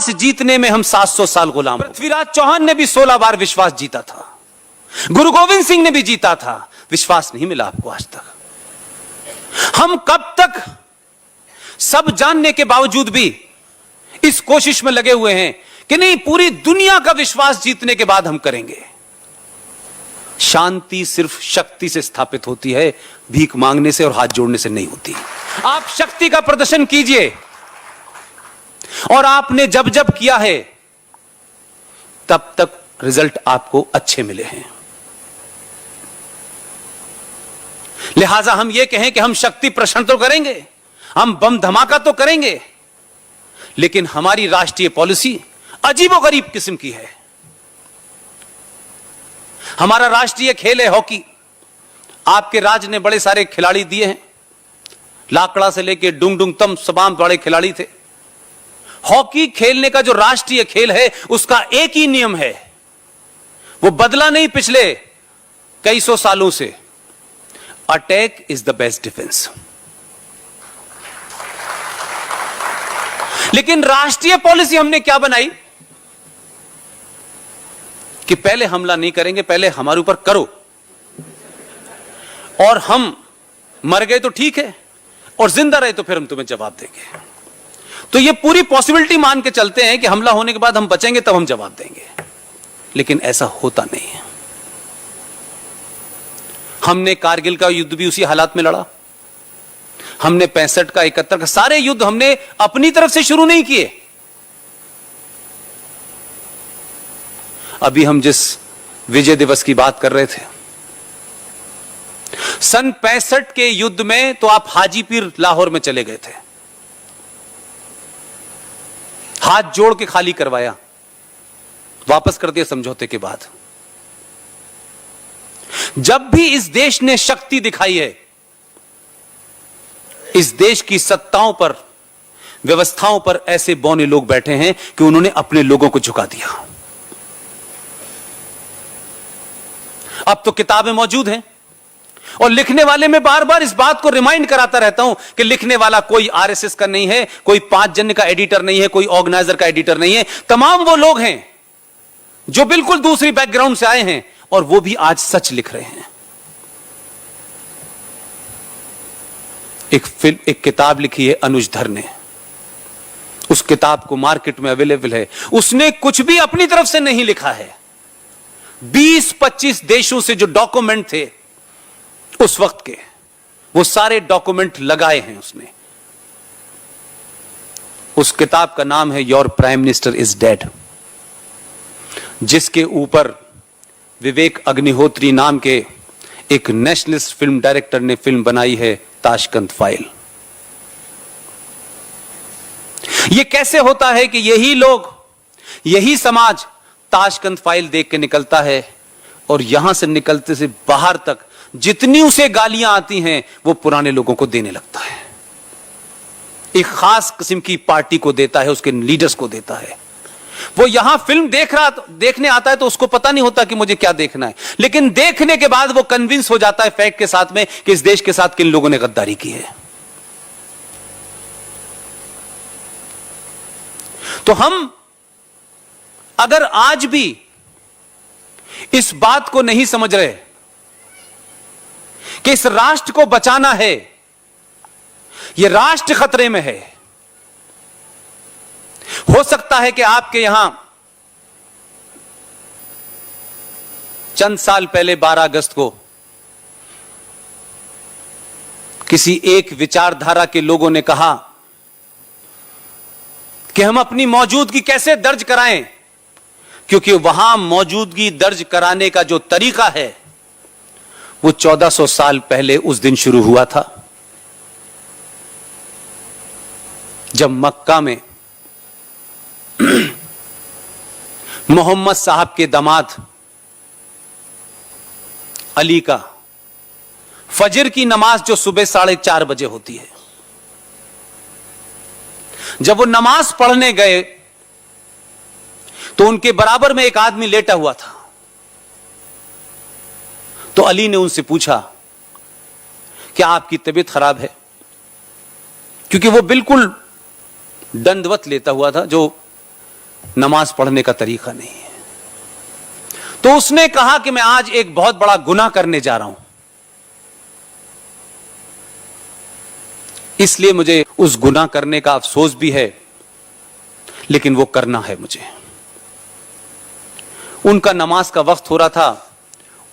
विश्वास जीतने में हम 700 साल गुलाम। पृथ्वीराज चौहान ने भी 16 बार विश्वास जीता था, गुरु गोविंद सिंह ने भी जीता था, विश्वास नहीं मिला आपको आज तक। हम कब तक सब जानने के बावजूद भी इस कोशिश में लगे हुए हैं कि नहीं, पूरी दुनिया का विश्वास जीतने के बाद हम करेंगे। शांति सिर्फ शक्ति से स्थापित होती है, भीख मांगने से और हाथ जोड़ने से नहीं होती। आप शक्ति का प्रदर्शन कीजिए, और आपने जब जब किया है तब तक रिजल्ट आपको अच्छे मिले हैं। लिहाजा हम यह कहें कि हम शक्ति प्रदर्शन तो करेंगे, हम बम धमाका तो करेंगे, लेकिन हमारी राष्ट्रीय पॉलिसी अजीबोगरीब किस्म की है। हमारा राष्ट्रीय खेल है हॉकी। आपके राज्य ने बड़े सारे खिलाड़ी दिए हैं, लाकड़ा से लेके डुंग डुंग तम तमाम बड़े खिलाड़ी थे। हॉकी खेलने का जो राष्ट्रीय खेल है उसका एक ही नियम है, वो बदला नहीं पिछले कई सौ सालों से, attack is the best defence. लेकिन राष्ट्रीय पॉलिसी हमने क्या बनाई कि पहले हमला नहीं करेंगे, पहले हमारे ऊपर करो, और हम मर गए तो ठीक है, और जिंदा रहे तो फिर हम तुम्हें जवाब देंगे। तो ये पूरी पॉसिबिलिटी मान के चलते हैं कि हमला होने के बाद हम बचेंगे तब हम जवाब देंगे, लेकिन ऐसा होता नहीं है। हमने कारगिल का युद्ध भी उसी हालात में लड़ा, हमने 65 का 71 का सारे युद्ध हमने अपनी तरफ से शुरू नहीं किए। अभी हम जिस विजय दिवस की बात कर रहे थे, सन 65 के युद्ध में तो आप हाजीपीर लाहौर में चले गए थे, हाथ जोड़ के खाली करवाया, वापस कर दिया समझौते के बाद। जब भी इस देश ने शक्ति दिखाई है, इस देश की सत्ताओं पर, व्यवस्थाओं पर ऐसे बौने लोग बैठे हैं कि उन्होंने अपने लोगों को झुका दिया। अब तो किताबें मौजूद हैं, और लिखने वाले मैं बार बार इस बात को रिमाइंड कराता रहता हूं कि लिखने वाला कोई आरएसएस का नहीं है, कोई 5 जन का एडिटर नहीं है, कोई ऑर्गेनाइजर का एडिटर नहीं है। तमाम वो लोग हैं जो बिल्कुल दूसरी बैकग्राउंड से आए हैं, और वो भी आज सच लिख रहे हैं। एक किताब लिखी है अनुज धर ने, उस किताब को मार्केट में अवेलेबल है। उसने कुछ भी अपनी तरफ से नहीं लिखा है। 20-25 देशों से जो डॉक्यूमेंट थे उस वक्त के, वो सारे डॉक्यूमेंट लगाए हैं उसने। उस किताब का नाम है your prime minister is dead, जिसके ऊपर विवेक अग्निहोत्री नाम के एक नेशनलिस्ट फिल्म डायरेक्टर ने फिल्म बनाई है ताशकंद फाइल। यह कैसे होता है कि यही लोग, यही समाज ताशकंद फाइल देख के निकलता है, और यहां से निकलते से बाहर तक जितनी उसे गालियां आती हैं वो पुराने लोगों को देने लगता है। एक खास किस्म की पार्टी को देता है, उसके लीडर्स को देता है। वो यहां फिल्म देखने आता है तो उसको पता नहीं होता कि मुझे क्या देखना है, लेकिन देखने के बाद वो कन्विंस हो जाता है फैक्ट के साथ में कि इस देश के साथ किन लोगों ने गद्दारी की है। तो हम अगर आज भी इस बात को नहीं समझ रहे कि इस राष्ट्र को बचाना है, यह राष्ट्र खतरे में है। हो सकता है कि आपके यहां चंद साल पहले 12 अगस्त को किसी एक विचारधारा के लोगों ने कहा कि हम अपनी मौजूदगी कैसे दर्ज कराएं, क्योंकि वहां मौजूदगी दर्ज कराने का जो तरीका है वो 1400 साल पहले उस दिन शुरू हुआ था, जब मक्का में मोहम्मद साहब के दामाद अली का फजर की नमाज जो सुबह 4:30 बजे होती है, जब वो नमाज पढ़ने गए तो उनके बराबर में एक आदमी लेटा हुआ था। तो अली ने उनसे पूछा क्या आपकी तबीयत खराब है, क्योंकि वो बिल्कुल दंडवत लेता हुआ था, जो नमाज पढ़ने का तरीका नहीं है। तो उसने कहा कि मैं आज एक बहुत बड़ा गुनाह करने जा रहा हूं, इसलिए मुझे उस गुनाह करने का अफसोस भी है, लेकिन वो करना है मुझे। उनका नमाज का वक्त हो रहा था,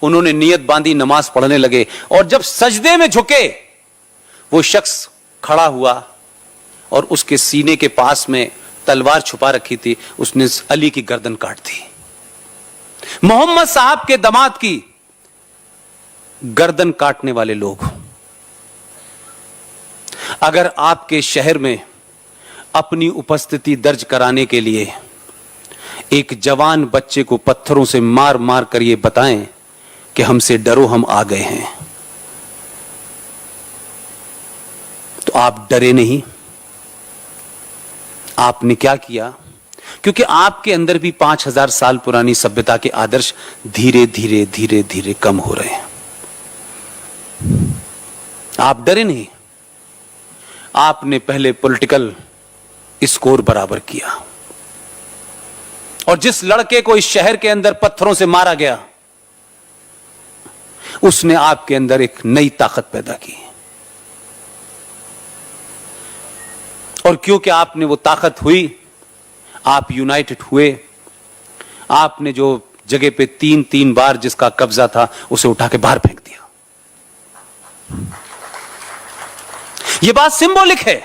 उन्होंने नियत बांधी, नमाज पढ़ने लगे, और जब सजदे में झुके वो शख्स खड़ा हुआ और उसके सीने के पास में तलवार छुपा रखी थी, उसने अली की गर्दन काट दी। मोहम्मद साहब के दामाद की गर्दन काटने वाले लोग। अगर आपके शहर में अपनी उपस्थिति दर्ज कराने के लिए एक जवान बच्चे को पत्थरों से मार मार कर ये बताएं कि हमसे डरो, हम आ गए हैं, तो आप डरे नहीं। आपने क्या किया? क्योंकि आपके अंदर भी 5000 साल पुरानी सभ्यता के आदर्श धीरे धीरे धीरे धीरे कम हो रहे हैं। आप डरे नहीं। आपने पहले पॉलिटिकल स्कोर बराबर किया, और जिस लड़के को इस शहर के अंदर पत्थरों से मारा गया, उसने आपके अंदर एक नई ताकत पैदा की। और क्योंकि आपने वो ताकत हुई, आप यूनाइटेड हुए, आपने जो जगह पे 3 बार जिसका कब्जा था उसे उठा के बाहर फेंक दिया। ये बात सिंबॉलिक है।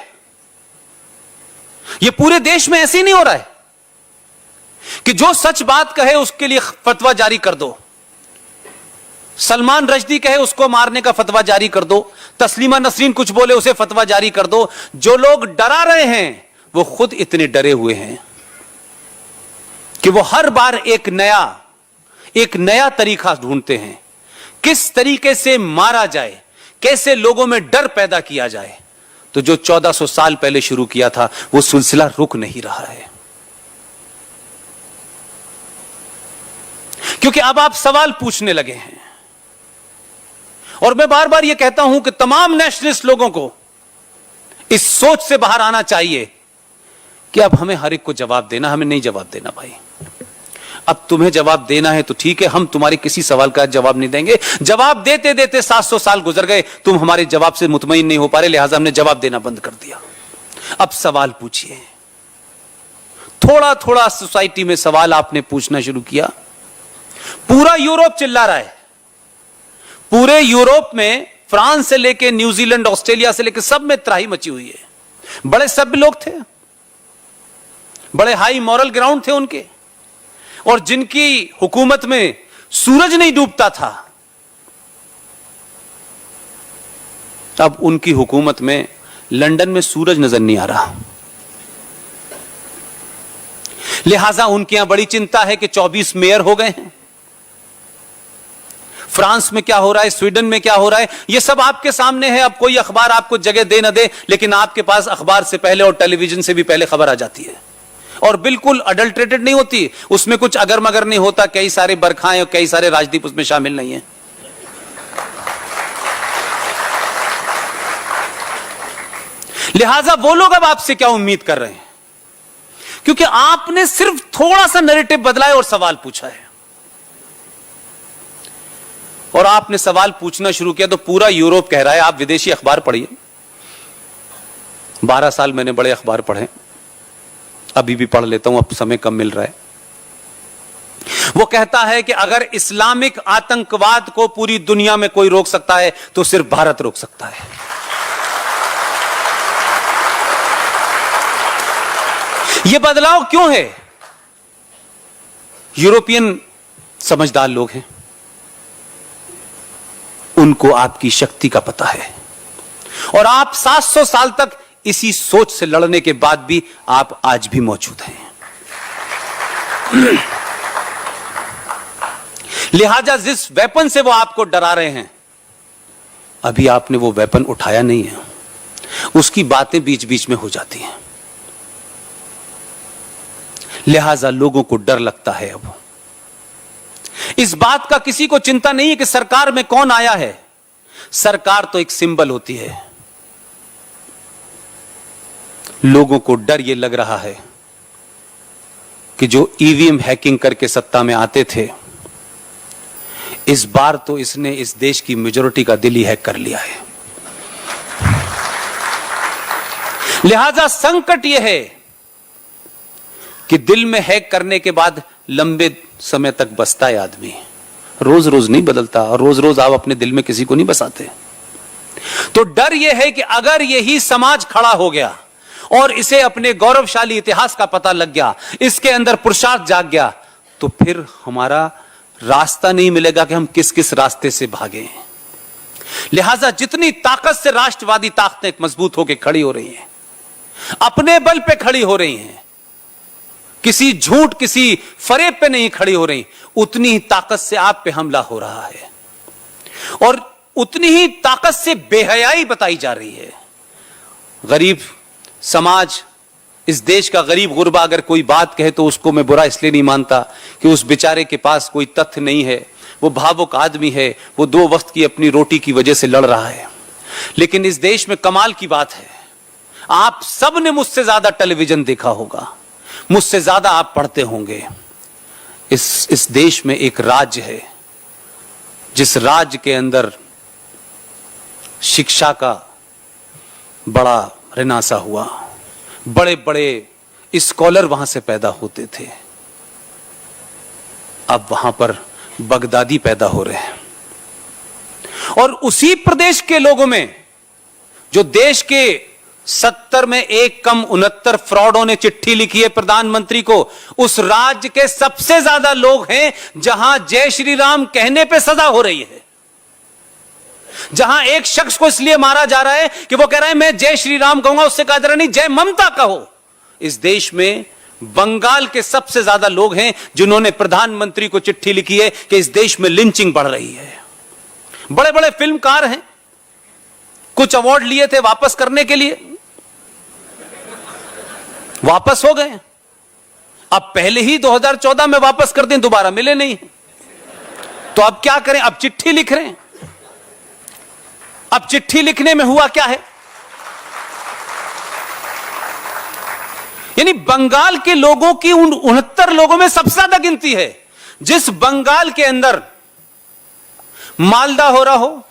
ये पूरे देश में ऐसे ही नहीं हो रहा है कि जो सच बात कहे उसके लिए फतवा जारी कर दो, सलमान रश्दी कहे उसको मारने का फतवा जारी कर दो, तस्लीमा नसरीन कुछ बोले उसे फतवा जारी कर दो। जो लोग डरा रहे हैं वो खुद इतने डरे हुए हैं कि वो हर बार एक नया तरीका ढूंढते हैं, किस तरीके से मारा जाए, कैसे लोगों में डर पैदा किया जाए। तो जो 1400 साल पहले शुरू किया था वो सिलसिला रुक नहीं रहा है, क्योंकि अब आप सवाल पूछने लगे हैं। और मैं बार बार यह कहता हूं कि तमाम नेशनलिस्ट लोगों को इस सोच से बाहर आना चाहिए कि अब हमें हर एक को जवाब देना, हमें नहीं जवाब देना भाई। अब तुम्हें जवाब देना है तो ठीक है, हम तुम्हारे किसी सवाल का जवाब नहीं देंगे। जवाब देते देते 700 साल गुजर गए, तुम हमारे जवाब से मुतमईन नहीं हो पा रहे, लिहाजा हमने जवाब देना बंद कर दिया। अब सवाल पूछिए। थोड़ा थोड़ा सोसाइटी में सवाल आपने पूछना शुरू किया। पूरा यूरोप चिल्ला रहा है। पूरे यूरोप में फ्रांस से लेके न्यूजीलैंड, ऑस्ट्रेलिया से लेके सब में त्राही मची हुई है। बड़े सभ्य लोग थे, बड़े हाई मॉरल ग्राउंड थे उनके, और जिनकी हुकूमत में सूरज नहीं डूबता था, अब उनकी हुकूमत में लंदन में सूरज नजर नहीं आ रहा। लिहाजा उनके यहां बड़ी चिंता है कि 24 मेयर हो गए हैं। फ्रांस में क्या हो रहा है, स्वीडन में क्या हो रहा है, यह सब आपके सामने है। अब कोई अखबार आपको जगह दे ना दे, लेकिन आपके पास अखबार से पहले और टेलीविजन से भी पहले खबर आ जाती है, और बिल्कुल अडल्ट्रेटेड नहीं होती। उसमें कुछ अगर मगर नहीं होता। कई सारे बरखाएं और कई सारे राजदीप उसमें शामिल नहीं है। लिहाजा वो लोग अब आपसे क्या उम्मीद कर रहे हैं? क्योंकि आपने सिर्फ थोड़ा सा नैरेटिव बदला है और सवाल पूछा है। और आपने सवाल पूछना शुरू किया तो पूरा यूरोप कह रहा है। आप विदेशी अखबार पढ़िए, 12 साल मैंने बड़े अखबार पढ़े, अभी भी पढ़ लेता हूं, अब समय कम मिल रहा है। वो कहता है कि अगर इस्लामिक आतंकवाद को पूरी दुनिया में कोई रोक सकता है तो सिर्फ भारत रोक सकता है। यह बदलाव क्यों है? यूरोपियन समझदार लोग हैं, उनको आपकी शक्ति का पता है, और आप 700 साल तक इसी सोच से लड़ने के बाद भी आप आज भी मौजूद हैं। लिहाजा जिस वेपन से वो आपको डरा रहे हैं, अभी आपने वो वेपन उठाया नहीं है, उसकी बातें बीच बीच में हो जाती हैं। लिहाजा लोगों को डर लगता है। अब इस बात का किसी को चिंता नहीं है कि सरकार में कौन आया है। सरकार तो एक सिंबल होती है। लोगों को डर यह लग रहा है कि जो ईवीएम हैकिंग करके सत्ता में आते थे, इस बार तो इसने इस देश की मेजॉरिटी का दिल ही हैक कर लिया है। लिहाजा संकट यह है कि दिल में हैक करने के बाद लंबे समय तक बसता है आदमी, रोज रोज नहीं बदलता, और रोज रोज आप अपने दिल में किसी को नहीं बसाते। तो डर यह है कि अगर यही समाज खड़ा हो गया और इसे अपने गौरवशाली इतिहास का पता लग गया, इसके अंदर पुरुषार्थ जाग गया, तो फिर हमारा रास्ता नहीं मिलेगा कि हम किस किस रास्ते से भागें। लिहाजा जितनी ताकत से राष्ट्रवादी ताकतें मजबूत होकर खड़ी हो रही हैं, अपने बल पे खड़ी हो रही हैं, किसी झूठ किसी फरेब पे नहीं खड़ी हो रही, उतनी ही ताकत से आप पे हमला हो रहा है और उतनी ही ताकत से बेहयाई बताई जा रही है। गरीब समाज, इस देश का गरीब गुरबा अगर कोई बात कहे तो उसको मैं बुरा इसलिए नहीं मानता कि उस बेचारे के पास कोई तथ्य नहीं है, वो भावुक आदमी है, वो 2 वक्त की अपनी रोटी की वजह से लड़ रहा है। लेकिन इस देश में कमाल की बात है, आप सब ने मुझसे ज्यादा टेलीविजन देखा होगा, मुझसे ज्यादा आप पढ़ते होंगे। इस देश में एक राज्य है जिस राज्य के अंदर शिक्षा का बड़ा रिनासा हुआ, बड़े बड़े स्कॉलर वहां से पैदा होते थे। अब वहां पर बगदादी पैदा हो रहे हैं। और उसी प्रदेश के लोगों में जो देश के 70 में एक कम 69 फ्रॉडों ने चिट्ठी लिखी है प्रधानमंत्री को, उस राज्य के सबसे ज्यादा लोग हैं जहां जय श्री राम कहने पे सजा हो रही है, जहां एक शख्स को इसलिए मारा जा रहा है कि वो कह रहा है मैं जय श्री राम कहूंगा, उससे कहा जा रहा नहीं जय ममता कहो। इस देश में बंगाल के सबसे ज्यादा लोग हैं जिन्होंने प्रधानमंत्री को चिट्ठी लिखी है कि इस देश में लिंचिंग बढ़ रही है। बड़े बड़े फिल्मकार हैं, कुछ अवार्ड लिए थे वापस करने के लिए, वापस हो गए। अब पहले ही 2014 में वापस कर दें, दोबारा मिले नहीं, तो अब क्या करें? अब चिट्ठी लिख रहे हैं। अब चिट्ठी लिखने में हुआ क्या है? यानी बंगाल के लोगों की उन 69 लोगों में सबसे ज्यादा गिनती है। जिस बंगाल के अंदर मालदा हो रहा हो,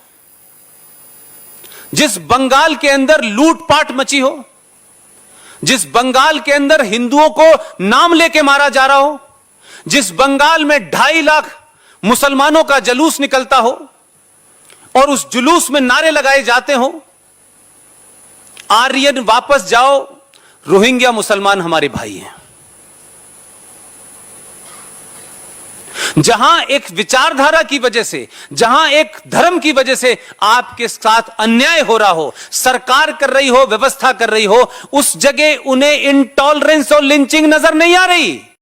जिस बंगाल के अंदर लूटपाट मची हो, जिस बंगाल के अंदर हिंदुओं को नाम लेके मारा जा रहा हो, जिस बंगाल में 2.5 लाख मुसलमानों का जुलूस निकलता हो और उस जुलूस में नारे लगाए जाते हो, आर्यन वापस जाओ, रोहिंग्या मुसलमान हमारे भाई हैं। जहां एक विचारधारा की वजह से, जहां एक धर्म की वजह से आपके साथ अन्याय हो रहा हो, सरकार कर रही हो, व्यवस्था कर रही हो, उस जगह उन्हें इंटॉलरेंस और लिंचिंग नजर नहीं आ रही।